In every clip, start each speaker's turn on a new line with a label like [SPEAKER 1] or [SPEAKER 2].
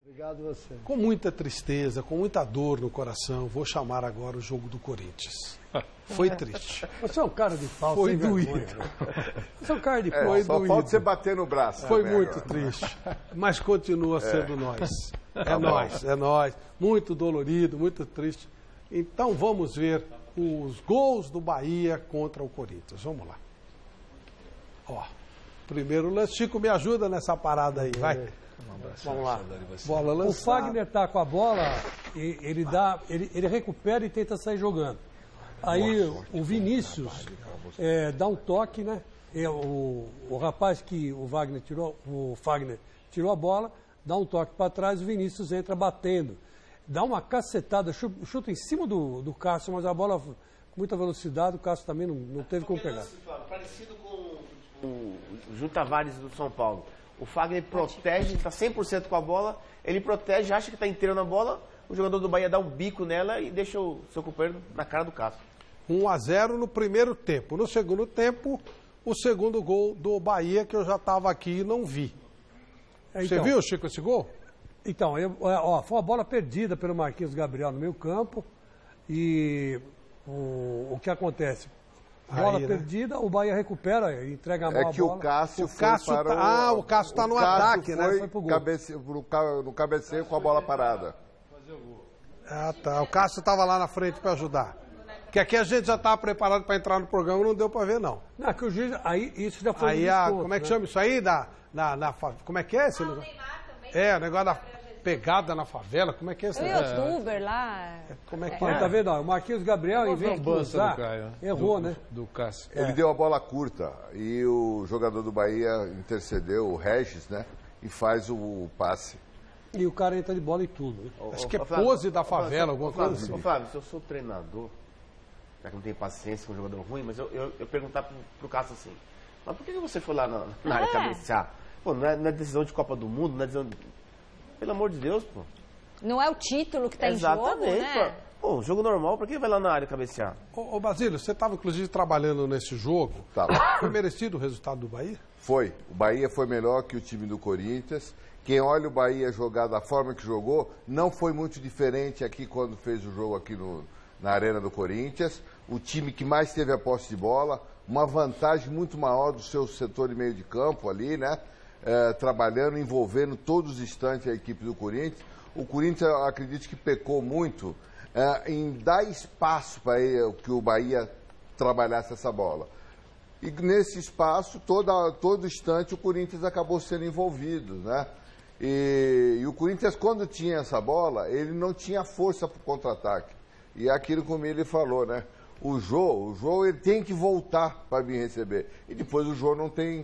[SPEAKER 1] Obrigado você.
[SPEAKER 2] Com muita tristeza, com muita dor no coração, vou chamar agora o jogo do Corinthians. Foi triste.
[SPEAKER 1] Você é um cara de pau,
[SPEAKER 2] Foi
[SPEAKER 1] sem
[SPEAKER 2] doído.
[SPEAKER 1] vergonha, né? Você é um cara de pau.
[SPEAKER 2] Foi
[SPEAKER 3] Só
[SPEAKER 2] doído.
[SPEAKER 3] falta você bater no braço.
[SPEAKER 2] Foi
[SPEAKER 3] também
[SPEAKER 2] muito
[SPEAKER 3] agora.
[SPEAKER 2] triste, mas continua sendo nós. É nós, é nós. Muito dolorido, muito triste. Então vamos ver os gols do Bahia contra o Corinthians. Vamos lá. Ó, primeiro lance. Chico, me ajuda nessa parada aí, vai. Vamos lá. Bola
[SPEAKER 1] O
[SPEAKER 2] lançada.
[SPEAKER 1] Fagner tá com a bola, e ele recupera e tenta sair jogando. Aí o Vinícius dá um toque, né? O rapaz que o Fagner tirou a bola, dá um toque para trás, o Vinícius entra batendo. Dá uma cacetada, chuta em cima do Cássio, mas a bola com muita velocidade, o Cássio também não teve como pegar.
[SPEAKER 4] Parecido com o Júnior Tavares do São Paulo. O Fagner protege, está 100% com a bola, ele protege, acha que está inteiro na bola, o jogador do Bahia dá um bico nela e deixa o seu companheiro na cara do Cássio.
[SPEAKER 2] 1-0 no primeiro tempo. No segundo tempo, o segundo gol do Bahia, que eu já estava aqui e não vi. Você viu, Chico, esse gol?
[SPEAKER 1] Então, foi uma bola perdida pelo Marquinhos Gabriel no meio campo e o que acontece? Bola
[SPEAKER 2] Aí,
[SPEAKER 1] perdida, o Bahia recupera, entrega a mão
[SPEAKER 3] É
[SPEAKER 1] a
[SPEAKER 3] que
[SPEAKER 1] bola.
[SPEAKER 3] o Cássio foi
[SPEAKER 2] Cássio
[SPEAKER 3] para
[SPEAKER 2] tá-
[SPEAKER 3] o...
[SPEAKER 2] o Cássio tá no
[SPEAKER 3] Cássio
[SPEAKER 2] ataque, né?
[SPEAKER 3] foi
[SPEAKER 1] Foi pro gol.
[SPEAKER 3] no cabeceio com a bola parada.
[SPEAKER 2] Ah, tá. O Cássio estava lá na frente para ajudar. Que aqui a gente já estava preparado para entrar no programa, não deu para ver, não.
[SPEAKER 1] Não, que o juiz, aí isso já foi
[SPEAKER 2] Aí,
[SPEAKER 1] um desconto,
[SPEAKER 2] como é que
[SPEAKER 1] né?
[SPEAKER 2] chama isso aí? Como é que é esse negócio? É, o negócio da pegada na favela. Como é que é esse
[SPEAKER 5] O
[SPEAKER 2] negócio?
[SPEAKER 5] youtuber lá.
[SPEAKER 2] Como é que
[SPEAKER 1] Mas
[SPEAKER 2] é?
[SPEAKER 1] tá vendo? Ó, o Marquinhos Gabriel, em vez de cruzar, errou, né?
[SPEAKER 6] Do Cássio.
[SPEAKER 3] Ele deu a bola curta e o jogador do Bahia intercedeu, o Regis, né? E faz o passe.
[SPEAKER 1] E o cara entra de bola e tudo, né?
[SPEAKER 2] Acho que é pose da favela, alguma coisa assim.
[SPEAKER 4] Ô Flávio, se eu sou treinador, já que não tenho paciência com um jogador ruim, mas eu perguntar pro Cássio assim, mas por que você foi lá na área cabecear? Pô, não é decisão de Copa do Mundo, não é decisão de... Pelo amor de Deus, pô.
[SPEAKER 5] Não é o título que tá em jogo,
[SPEAKER 4] Exatamente,
[SPEAKER 5] né?
[SPEAKER 4] pô. Jogo normal, por que vai lá na área cabecear?
[SPEAKER 2] Ô Basílio, você estava inclusive trabalhando nesse jogo.
[SPEAKER 3] Tá.
[SPEAKER 2] Foi merecido o resultado do Bahia?
[SPEAKER 3] Foi. O Bahia foi melhor que o time do Corinthians. Quem olha o Bahia jogar da forma que jogou, não foi muito diferente aqui quando fez o jogo aqui na Arena do Corinthians. O time que mais teve a posse de bola, uma vantagem muito maior do seu setor de meio de campo ali, né? Trabalhando, envolvendo todos os instantes a equipe do Corinthians. O Corinthians, eu acredito que pecou muito em dar espaço para que o Bahia trabalhasse essa bola. E nesse espaço, todo instante, o Corinthians acabou sendo envolvido, né? E o Corinthians, quando tinha essa bola, ele não tinha força para o contra-ataque. E é aquilo como ele falou, né? O Jô ele tem que voltar para vir receber. E depois o Jô não tem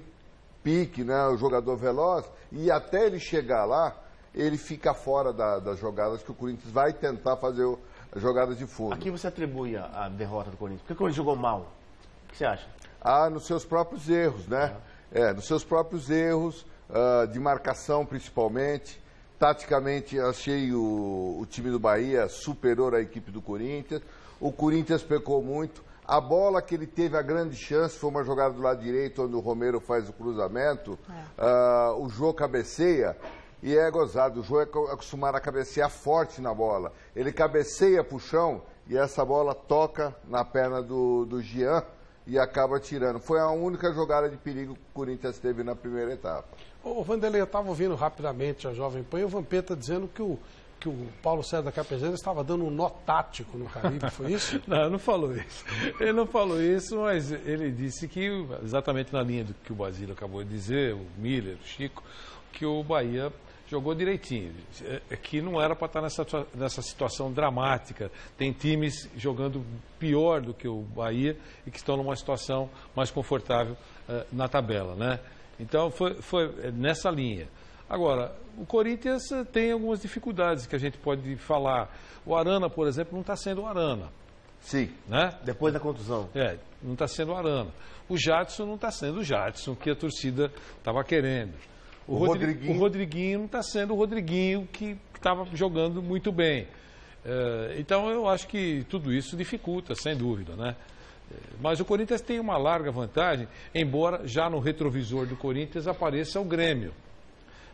[SPEAKER 3] pique, né? O jogador veloz. E até ele chegar lá, ele fica fora das jogadas que o Corinthians vai tentar fazer as jogadas de fundo.
[SPEAKER 4] A quem você atribui a derrota do Corinthians? Por que o Corinthians jogou mal? O que você acha?
[SPEAKER 3] Nos seus próprios erros, né? Nos seus próprios erros, de marcação principalmente. Taticamente, achei o time do Bahia superior à equipe do Corinthians. O Corinthians pecou muito. A bola que ele teve a grande chance foi uma jogada do lado direito, onde o Romero faz o cruzamento. O Jô cabeceia. E é gozado, o Jô é acostumado a cabecear forte na bola. Ele cabeceia para o chão e essa bola toca na perna do Jean e acaba tirando. Foi a única jogada de perigo que o Corinthians teve na primeira etapa.
[SPEAKER 2] Ô Vanderlei, eu estava ouvindo rapidamente a Jovem Pan e o Vampeta dizendo que o Paulo César da Capezera estava dando um nó tático no Caribe, foi isso?
[SPEAKER 6] Não, não falou isso. Ele não falou isso, mas ele disse que, exatamente na linha do que o Basílio acabou de dizer, o Miller, o Chico, que o Bahia jogou direitinho. Que não era para estar nessa situação dramática. Tem times jogando pior do que o Bahia e que estão numa situação mais confortável na tabela, né? Então foi nessa linha. Agora, o Corinthians tem algumas dificuldades que a gente pode falar. O Arana, por exemplo, não está sendo o Arana.
[SPEAKER 3] Sim.
[SPEAKER 6] Né?
[SPEAKER 4] Depois da contusão.
[SPEAKER 6] Não está sendo o Arana. O Jadson não está sendo o Jadson que a torcida estava querendo. O Rodriguinho não está sendo o Rodriguinho que estava jogando muito bem. Então eu acho que tudo isso dificulta, sem dúvida, né? Mas o Corinthians tem uma larga vantagem, embora já no retrovisor do Corinthians apareça o Grêmio.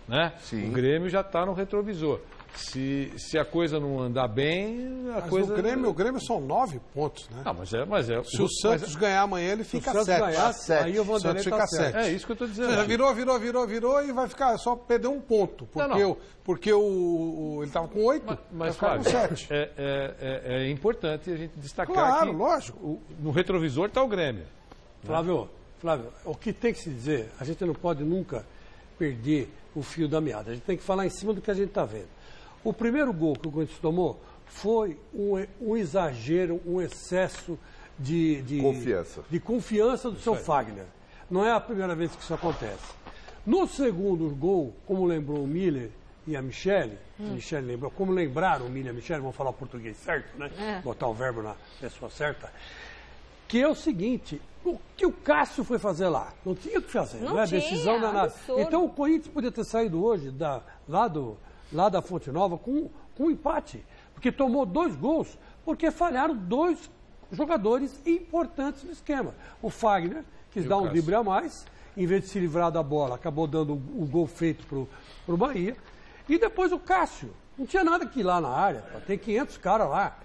[SPEAKER 6] né?
[SPEAKER 3] Sim.
[SPEAKER 6] O Grêmio já está no retrovisor. Se a coisa não andar bem, a
[SPEAKER 2] Mas
[SPEAKER 6] coisa...
[SPEAKER 2] o Grêmio são 9 pontos, né?
[SPEAKER 6] Não, mas é...
[SPEAKER 2] Se o Santos ganhar amanhã, ele fica
[SPEAKER 1] Se o Santos
[SPEAKER 2] 7.
[SPEAKER 1] ganhar,
[SPEAKER 3] sete.
[SPEAKER 1] aí o
[SPEAKER 2] O
[SPEAKER 1] Vanderlei
[SPEAKER 2] Santos
[SPEAKER 1] tá
[SPEAKER 2] fica
[SPEAKER 1] certo.
[SPEAKER 2] 7.
[SPEAKER 6] É isso que eu estou dizendo.
[SPEAKER 2] Já virou e vai ficar só perder um ponto. Porque ele estava com 8,
[SPEAKER 6] Mas
[SPEAKER 2] vai ficar
[SPEAKER 6] Flávio,
[SPEAKER 2] com 7.
[SPEAKER 6] é importante a gente destacar
[SPEAKER 2] Claro,
[SPEAKER 6] que
[SPEAKER 2] lógico.
[SPEAKER 6] no retrovisor está o Grêmio.
[SPEAKER 1] Flávio, o que tem que se dizer, a gente não pode nunca perder o fio da meada. A gente tem que falar em cima do que a gente está vendo. O primeiro gol que o Corinthians tomou foi um exagero, um excesso de confiança do seu Fagner. Não é a primeira vez que isso acontece. No segundo gol, como lembrou o Miller e a Michele lembrou, como lembraram o Miller e a Michele, vamos falar o português certo, né? Botar o verbo na pessoa certa. Que é o seguinte, o que o Cássio foi fazer lá? Não tinha o que fazer, não é decisão, não é nada.
[SPEAKER 5] Absurdo.
[SPEAKER 1] Então o Corinthians podia ter saído hoje lá da Fonte Nova com um empate, porque tomou 2 gols, porque falharam 2 jogadores importantes no esquema. O Fagner quis dar um drible a mais, em vez de se livrar da bola, acabou dando o gol feito para o Bahia. E depois o Cássio, não tinha nada que ir lá na área, tem 500 caras lá,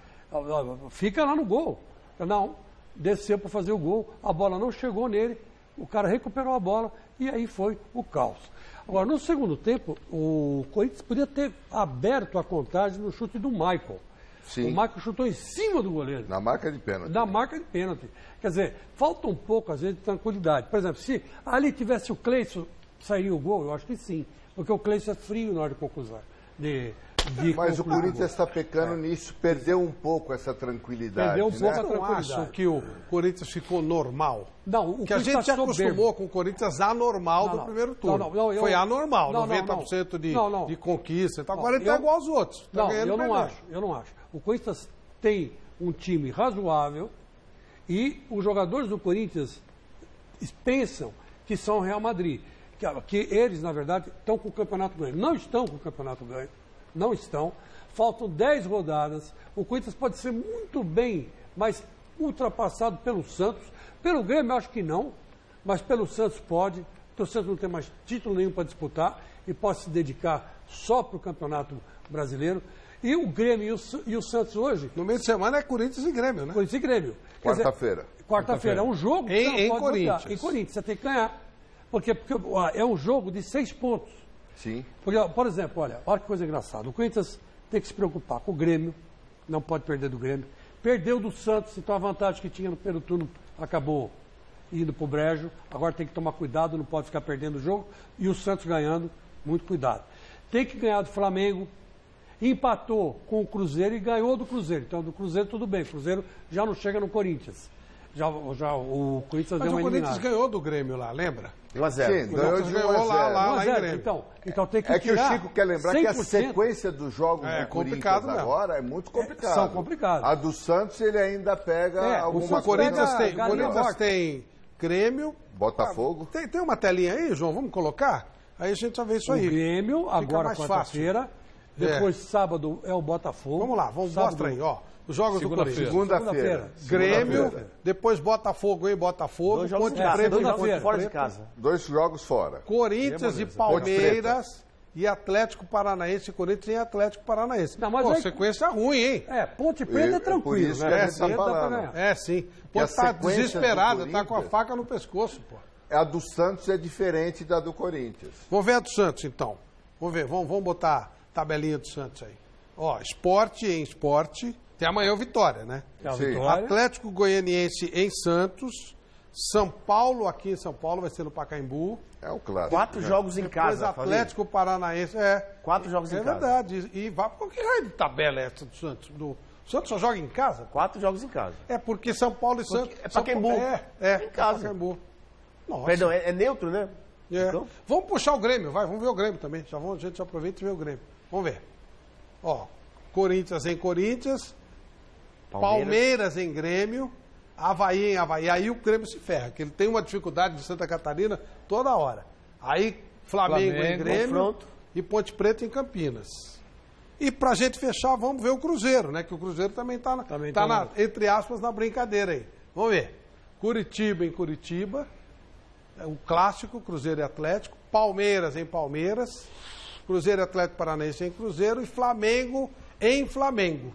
[SPEAKER 1] fica lá no gol. Não, desceu para fazer o gol, a bola não chegou nele, o cara recuperou a bola e aí foi o caos. Agora, no segundo tempo, o Corinthians podia ter aberto a contagem no chute do Michael.
[SPEAKER 3] Sim.
[SPEAKER 1] O Michael chutou em cima do goleiro.
[SPEAKER 3] Na marca de pênalti.
[SPEAKER 1] Na marca de pênalti. Quer dizer, falta um pouco, às vezes, de tranquilidade. Por exemplo, se ali tivesse o Cleison, sairia o gol? Eu acho que sim. Porque o Cleison é frio na hora de conclusão.
[SPEAKER 3] Mas o Corinthians está pecando nisso, perdeu um pouco essa tranquilidade.
[SPEAKER 1] Perdeu um pouco a
[SPEAKER 2] Eu não
[SPEAKER 1] tranquilidade.
[SPEAKER 2] acho que o Corinthians ficou normal.
[SPEAKER 1] Não, o
[SPEAKER 2] Que a gente
[SPEAKER 1] Corinthians
[SPEAKER 2] já
[SPEAKER 1] tá soberbo.
[SPEAKER 2] acostumou com o Corinthians anormal do primeiro turno. Foi anormal, 90% de conquista. Então agora ele está igual aos outros. Tá
[SPEAKER 1] Não, eu não
[SPEAKER 2] perdendo.
[SPEAKER 1] acho. O Corinthians tem um time razoável e os jogadores do Corinthians pensam que são o Real Madrid. Que eles, na verdade, estão com o campeonato ganho. Não estão com o campeonato ganho. Não estão. Faltam 10 rodadas. O Corinthians pode ser muito bem, mas ultrapassado pelo Santos. Pelo Grêmio, eu acho que não. Mas pelo Santos pode. Porque o Santos não tem mais título nenhum para disputar e pode se dedicar só para o Campeonato Brasileiro. E o Grêmio e o Santos hoje...
[SPEAKER 2] No meio de semana é Corinthians e Grêmio, né?
[SPEAKER 1] Corinthians e Grêmio.
[SPEAKER 3] Quarta-feira.
[SPEAKER 1] Quarta-feira. É um jogo que
[SPEAKER 2] Em
[SPEAKER 1] você não pode
[SPEAKER 2] Corinthians.
[SPEAKER 1] botar. Em Corinthians. Você tem que ganhar. Porque é um jogo de 6 pontos.
[SPEAKER 3] Sim.
[SPEAKER 1] Porque, por exemplo, olha que coisa engraçada. O Corinthians tem que se preocupar com o Grêmio. Não pode perder do Grêmio. Perdeu do Santos, então a vantagem que tinha no primeiro turno acabou indo para o brejo. Agora tem que tomar cuidado, não pode ficar perdendo o jogo. E o Santos ganhando, muito cuidado. Tem que ganhar do Flamengo. Empatou com o Cruzeiro e ganhou do Cruzeiro. Então, do Cruzeiro tudo bem. O Cruzeiro já não chega no Corinthians. Já o Corinthians
[SPEAKER 2] Mas
[SPEAKER 1] deu
[SPEAKER 2] o
[SPEAKER 1] uma
[SPEAKER 2] Corinthians
[SPEAKER 1] eliminada.
[SPEAKER 2] ganhou do Grêmio lá, lembra?
[SPEAKER 4] 1-0.
[SPEAKER 3] Sim, ganhou de 1 a 0.
[SPEAKER 2] lá em
[SPEAKER 1] 1-0.
[SPEAKER 2] Grêmio.
[SPEAKER 1] Então tem que
[SPEAKER 3] É que o
[SPEAKER 1] tirar
[SPEAKER 3] Chico quer lembrar que a
[SPEAKER 1] 100%.
[SPEAKER 3] sequência dos jogos
[SPEAKER 2] É
[SPEAKER 3] do
[SPEAKER 2] complicado
[SPEAKER 3] Corinthians
[SPEAKER 2] mesmo.
[SPEAKER 3] agora é muito complicada.
[SPEAKER 1] São complicados.
[SPEAKER 3] A do Santos ele ainda pega alguma
[SPEAKER 2] O Corinthians
[SPEAKER 3] coisa.
[SPEAKER 2] tem,
[SPEAKER 1] galinha morta.
[SPEAKER 2] tem Grêmio.
[SPEAKER 3] Botafogo.
[SPEAKER 2] Tem uma telinha aí, João? Vamos colocar? Aí a gente já vê isso
[SPEAKER 1] O
[SPEAKER 2] aí.
[SPEAKER 1] Grêmio, agora
[SPEAKER 2] mais
[SPEAKER 1] quarta-feira. Depois sábado é o Botafogo.
[SPEAKER 2] Vamos lá, mostra aí, ó. Os jogos do Corinthians.
[SPEAKER 3] Segunda-feira.
[SPEAKER 2] Grêmio,
[SPEAKER 3] Segunda-feira.
[SPEAKER 2] depois Botafogo em Botafogo,
[SPEAKER 4] 2 jogos
[SPEAKER 2] Ponte
[SPEAKER 4] em casa,
[SPEAKER 2] Preta
[SPEAKER 4] 2
[SPEAKER 2] em
[SPEAKER 4] jogos
[SPEAKER 2] Ponte
[SPEAKER 4] fora de
[SPEAKER 2] Preta,
[SPEAKER 4] casa.
[SPEAKER 3] 2 jogos fora.
[SPEAKER 2] Corinthians e Palmeiras e Atlético Paranaense, Corinthians e Atlético Paranaense.
[SPEAKER 1] Não, mas
[SPEAKER 2] Pô,
[SPEAKER 1] aí-
[SPEAKER 2] sequência ruim, hein?
[SPEAKER 1] Ponte Preta é
[SPEAKER 3] por
[SPEAKER 1] tranquilo,
[SPEAKER 3] isso
[SPEAKER 1] né?
[SPEAKER 3] que a gente tá
[SPEAKER 1] Ponte Preta dá pra
[SPEAKER 3] falando.
[SPEAKER 1] ganhar.
[SPEAKER 2] É, sim.
[SPEAKER 3] Que a
[SPEAKER 2] Pô, tá
[SPEAKER 3] sequência
[SPEAKER 2] desesperado,
[SPEAKER 3] do
[SPEAKER 2] tá com a
[SPEAKER 3] Corinthians-
[SPEAKER 2] faca no pescoço, pô.
[SPEAKER 3] A do Santos é diferente da do Corinthians.
[SPEAKER 2] Vamos ver a do Santos, então. Vamos ver, vamos botar a tabelinha do Santos aí. Ó, esporte em esporte. Tem amanhã o Vitória, né?
[SPEAKER 1] É a
[SPEAKER 3] Sim.
[SPEAKER 1] vitória.
[SPEAKER 2] Atlético Goianiense em Santos. São Paulo, aqui em São Paulo, vai ser no Pacaembu.
[SPEAKER 3] É o clássico.
[SPEAKER 4] 4 jogos em
[SPEAKER 2] Depois
[SPEAKER 4] casa,
[SPEAKER 2] Atlético Paranaense.
[SPEAKER 4] 4 jogos em
[SPEAKER 2] É
[SPEAKER 4] casa.
[SPEAKER 2] verdade. E vai. Por que raio de tabela é essa do Santos? O Santos só joga em casa?
[SPEAKER 4] 4 jogos em casa.
[SPEAKER 2] É porque São Paulo e Santos.
[SPEAKER 4] é Pacaembu.
[SPEAKER 2] É
[SPEAKER 4] Em casa.
[SPEAKER 2] Pacaembu. Nossa.
[SPEAKER 4] Perdão, é neutro, né?
[SPEAKER 2] É.
[SPEAKER 4] Então?
[SPEAKER 2] Vamos puxar o Grêmio, vai, vamos ver o Grêmio também. A gente já aproveita e vê o Grêmio. Vamos ver. Ó, Corinthians em Corinthians, Palmeiras em Grêmio, Avaí em Avaí. Aí o Grêmio se ferra, que ele tem uma dificuldade de Santa Catarina toda hora. Aí Flamengo em Grêmio
[SPEAKER 4] confronto.
[SPEAKER 2] e Ponte Preta em Campinas. E pra gente fechar, vamos ver o Cruzeiro, né? Que o Cruzeiro também tá, entre aspas, na brincadeira aí. Vamos ver. Curitiba em Curitiba. O clássico, Cruzeiro e Atlético. Palmeiras em Palmeiras, Cruzeiro e Atlético Paranaense em Cruzeiro e Flamengo em Flamengo.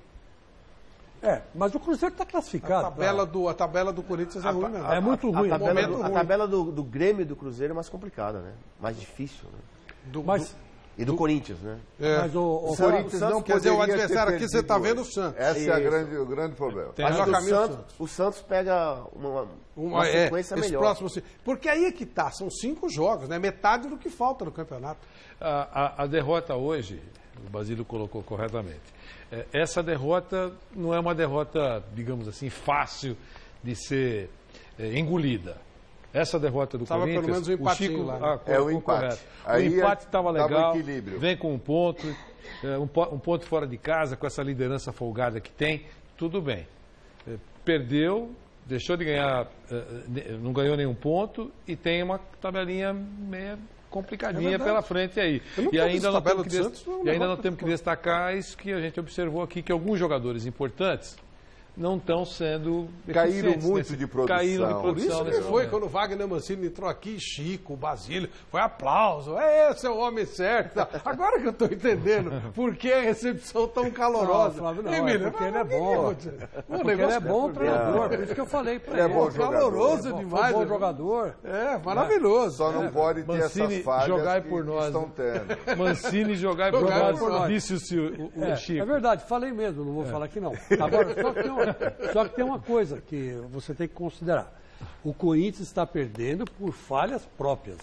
[SPEAKER 1] Mas o Cruzeiro está classificado.
[SPEAKER 2] A tabela do Corinthians é ruim mesmo.
[SPEAKER 1] É muito ruim.
[SPEAKER 4] A tabela do Grêmio e do Cruzeiro é mais complicada, né? Mais difícil, né? E do Corinthians, né?
[SPEAKER 1] Mas o
[SPEAKER 3] Corinthians não
[SPEAKER 2] quer dizer, o
[SPEAKER 3] poderia
[SPEAKER 2] adversário
[SPEAKER 3] ter
[SPEAKER 2] aqui, você está
[SPEAKER 3] perdido
[SPEAKER 2] vendo o Santos.
[SPEAKER 3] Esse é o grande problema.
[SPEAKER 4] Mas o Santos pega uma sequência melhor.
[SPEAKER 2] Próximo, porque aí é que tá, são 5 jogos, né? Metade do que falta no campeonato.
[SPEAKER 6] A derrota hoje, o Basílio colocou corretamente, essa derrota não é uma derrota, digamos assim, fácil de ser engolida. Essa derrota do Corinthians,
[SPEAKER 2] pelo menos um empatinho lá.
[SPEAKER 3] O empate.
[SPEAKER 6] O empate estava legal,
[SPEAKER 3] equilíbrio.
[SPEAKER 6] vem com um ponto fora de casa, com essa liderança folgada que tem, tudo bem. Perdeu, deixou de ganhar, não ganhou nenhum ponto e tem uma tabelinha meio complicadinha pela frente aí. E ainda nós temos que destacar isso que a gente observou aqui, que alguns jogadores importantes não estão sendo
[SPEAKER 3] caíram muito de produção.
[SPEAKER 2] Por isso que foi quando o Wagner Mancini entrou aqui, Chico, o Basílio, foi aplauso. Esse é o homem certo. Agora que eu estou entendendo por que a recepção tão calorosa.
[SPEAKER 1] Porque ele é bom. Porque ele é bom treinador. Por isso que eu falei para ele.
[SPEAKER 3] É bom jogador.
[SPEAKER 2] Caloroso demais.
[SPEAKER 1] Bom jogador.
[SPEAKER 2] Maravilhoso.
[SPEAKER 3] Só não pode ter essas falhas
[SPEAKER 6] jogar
[SPEAKER 3] que
[SPEAKER 6] por nós,
[SPEAKER 3] estão tendo.
[SPEAKER 6] Mancini jogar por nós, disse o Chico.
[SPEAKER 1] É verdade, falei mesmo, não vou falar aqui não. Agora, só que tem uma coisa que você tem que considerar. O Corinthians está perdendo por falhas próprias.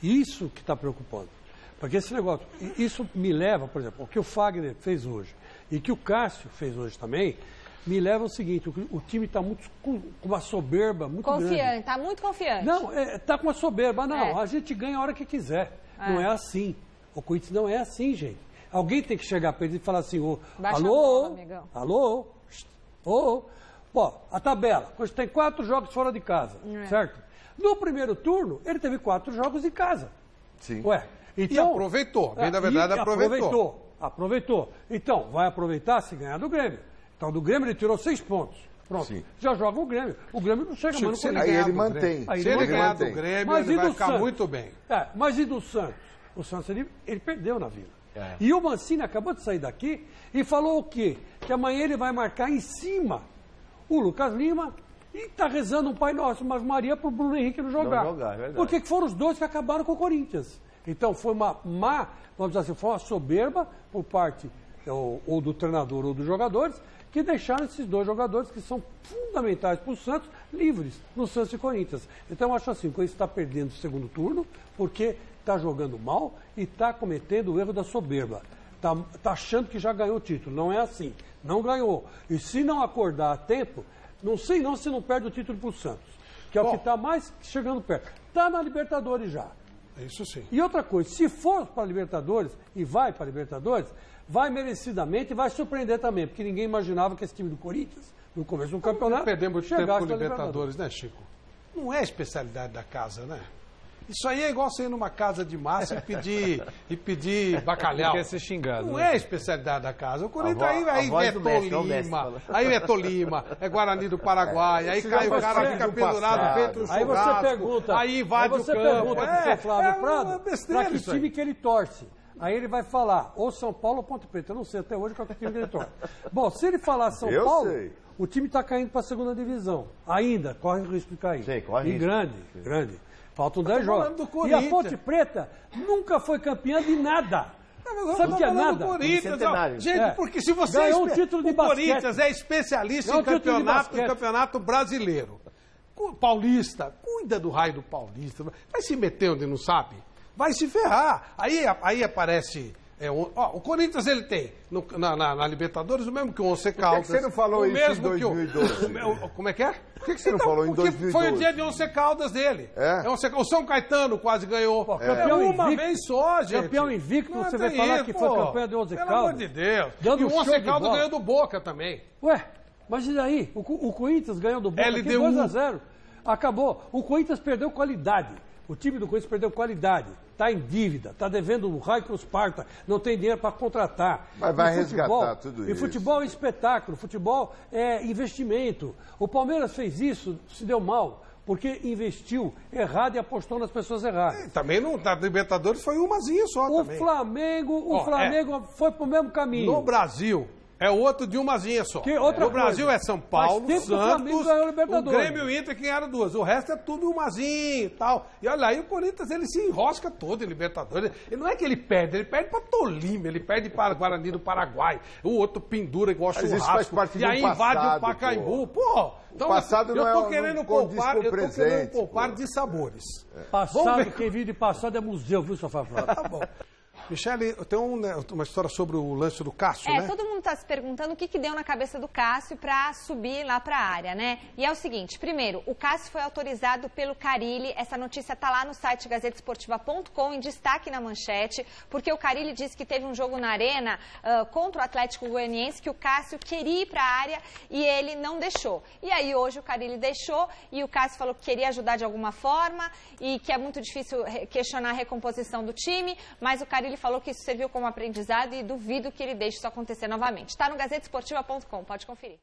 [SPEAKER 1] Isso que está preocupando. Porque esse negócio, isso me leva, por exemplo, o que o Fagner fez hoje e que o Cássio fez hoje também, me leva ao seguinte, o time está muito com uma soberba muito grande.
[SPEAKER 5] Está muito confiante.
[SPEAKER 1] Não, está com uma soberba. Não, a gente ganha a hora que quiser. Não é assim. O Corinthians não é assim, gente. Alguém tem que chegar para ele e falar assim, alô, Pô, a tabela, hoje tem 4 jogos fora de casa, certo? No primeiro turno, ele teve 4 jogos em casa.
[SPEAKER 3] Sim.
[SPEAKER 2] Então, e aproveitou, bem na verdade
[SPEAKER 1] aproveitou. Então, vai aproveitar se ganhar do Grêmio. Então, do Grêmio ele tirou 6 pontos. Pronto,
[SPEAKER 3] Sim.
[SPEAKER 1] Já joga o Grêmio. O Grêmio não chega mais no Corinthians.
[SPEAKER 3] Aí ele mantém.
[SPEAKER 2] Se ele ganhar do Grêmio, ele vai ficar muito bem.
[SPEAKER 1] Mas e do Santos? O Santos, ele perdeu na Vila. E o Mancini acabou de sair daqui e falou o quê? Que amanhã ele vai marcar em cima o Lucas Lima e está rezando um Pai Nosso, mas Maria para o Bruno Henrique não jogar. Porque foram os dois que acabaram com o Corinthians. Então foi vamos dizer assim, foi uma soberba por parte ou do treinador ou dos jogadores, que deixaram esses 2 jogadores que são fundamentais para o Santos livres no Santos e Corinthians. Então eu acho assim, o Corinthians está perdendo o segundo turno porque está jogando mal e está cometendo o erro da soberba. Está achando que já ganhou o título. Não é assim. Não ganhou. E se não acordar a tempo, não sei não se não perde o título para o Santos, que é o que está mais chegando perto. Está na Libertadores já.
[SPEAKER 2] Isso sim.
[SPEAKER 1] E outra coisa, se for para a Libertadores e vai para a Libertadores, vai merecidamente e vai surpreender também, porque ninguém imaginava que esse time do Corinthians, no começo do campeonato,
[SPEAKER 2] perdemos muito tempo com Libertadores, né, Chico? Não é especialidade da casa, né? Isso aí é igual você ir numa casa de massa e pedir bacalhau.
[SPEAKER 6] Quer ser xingado.
[SPEAKER 2] Não é especialidade da casa. O Corinthians aí é Tolima, é Guarani do Paraguai, aí cai o cara, fica pendurado, feito um churrasco.
[SPEAKER 1] Aí você pergunta,
[SPEAKER 2] aí invade o campo.
[SPEAKER 1] Pergunta pro seu Flávio Prado, para que time que ele torce. Aí ele vai falar, ou São Paulo ou Ponte Preta. Eu não sei até hoje qual é o time que ele torce. Bom, se ele falar São Paulo, o time está caindo para a segunda divisão. Ainda, corre o risco de cair.
[SPEAKER 4] Sim, corre risco.
[SPEAKER 1] Grande. Faltam 10 jogos. E a Ponte Preta nunca foi campeã de nada. Sabe o que é nada?
[SPEAKER 2] Gente, porque se você
[SPEAKER 1] ganhou um título de basquete.
[SPEAKER 2] Corinthians é especialista em campeonato brasileiro. Paulista, cuida do raio do Paulista. Vai se meter onde não sabe? Vai se ferrar. Aí aparece... o Corinthians ele tem na Libertadores o mesmo que o Once Caldas.
[SPEAKER 3] Por que você não falou isso em 2012?
[SPEAKER 2] Como é que é?
[SPEAKER 3] Por que você não falou em 2012?
[SPEAKER 2] Foi o dia de Once Caldas dele. O São Caetano quase ganhou.
[SPEAKER 1] Uma
[SPEAKER 2] vez só, gente.
[SPEAKER 1] Campeão invicto, você vai falar que foi campeão de Once Caldas?
[SPEAKER 2] Pelo amor de Deus.
[SPEAKER 1] E
[SPEAKER 2] o Once Caldas ganhou do Boca também.
[SPEAKER 1] Mas e daí? O Corinthians ganhou do Boca aqui 2-0. Acabou. O Corinthians perdeu qualidade. O time do Corinthians perdeu qualidade. Está em dívida, está devendo o raio que os parta, não tem dinheiro para contratar.
[SPEAKER 3] Mas vai resgatar tudo isso.
[SPEAKER 1] E futebol é espetáculo, futebol é investimento. O Palmeiras fez isso, se deu mal. porque investiu errado e apostou nas pessoas erradas.
[SPEAKER 2] Também na Libertadores foi umazinha só
[SPEAKER 1] O
[SPEAKER 2] também.
[SPEAKER 1] Flamengo foi pro mesmo caminho.
[SPEAKER 2] No Brasil, é outro de umazinha só.
[SPEAKER 1] Que outra
[SPEAKER 2] no Brasil
[SPEAKER 1] coisa?
[SPEAKER 2] é São Paulo,
[SPEAKER 1] Faz tempo que o Flamengo
[SPEAKER 2] Santos,
[SPEAKER 1] ganhou a
[SPEAKER 2] o
[SPEAKER 1] Libertadores.
[SPEAKER 2] Grêmio e o Inter que ganharam duas. O resto é tudo umazinho e tal. E olha aí, o Corinthians, ele se enrosca todo em Libertadores. Ele não é que ele perde pra Tolima, ele perde para Guarani do Paraguai. O outro pendura igual
[SPEAKER 3] Mas isso
[SPEAKER 2] churrasco.
[SPEAKER 3] faz parte
[SPEAKER 2] E
[SPEAKER 3] do
[SPEAKER 2] aí invade
[SPEAKER 3] passado,
[SPEAKER 2] o Pacaembu. Pô, então,
[SPEAKER 3] passado não
[SPEAKER 2] eu tô
[SPEAKER 3] é-
[SPEAKER 2] querendo
[SPEAKER 3] não
[SPEAKER 2] poupar,
[SPEAKER 3] condiz com o
[SPEAKER 2] eu tô querendo
[SPEAKER 3] presente,
[SPEAKER 2] poupar
[SPEAKER 3] pô.
[SPEAKER 2] de sabores. Vamos
[SPEAKER 1] Passado,
[SPEAKER 2] ver.
[SPEAKER 1] quem vive de passado é museu, viu, sua Fafá?
[SPEAKER 2] Tá bom. Michele, tem uma história sobre o lance do Cássio, né?
[SPEAKER 5] Todo mundo está se perguntando o que deu na cabeça do Cássio para subir lá para a área, né? E é o seguinte, primeiro, o Cássio foi autorizado pelo Carille, essa notícia está lá no site gazetesportiva.com, em destaque na manchete, porque o Carille disse que teve um jogo na Arena contra o Atlético Goianiense, que o Cássio queria ir para a área e ele não deixou. E aí hoje o Carille deixou e o Cássio falou que queria ajudar de alguma forma e que é muito difícil questionar a recomposição do time, mas o Carille falou que isso serviu como aprendizado e duvido que ele deixe isso acontecer novamente. Está no gazetesportiva.com, pode conferir.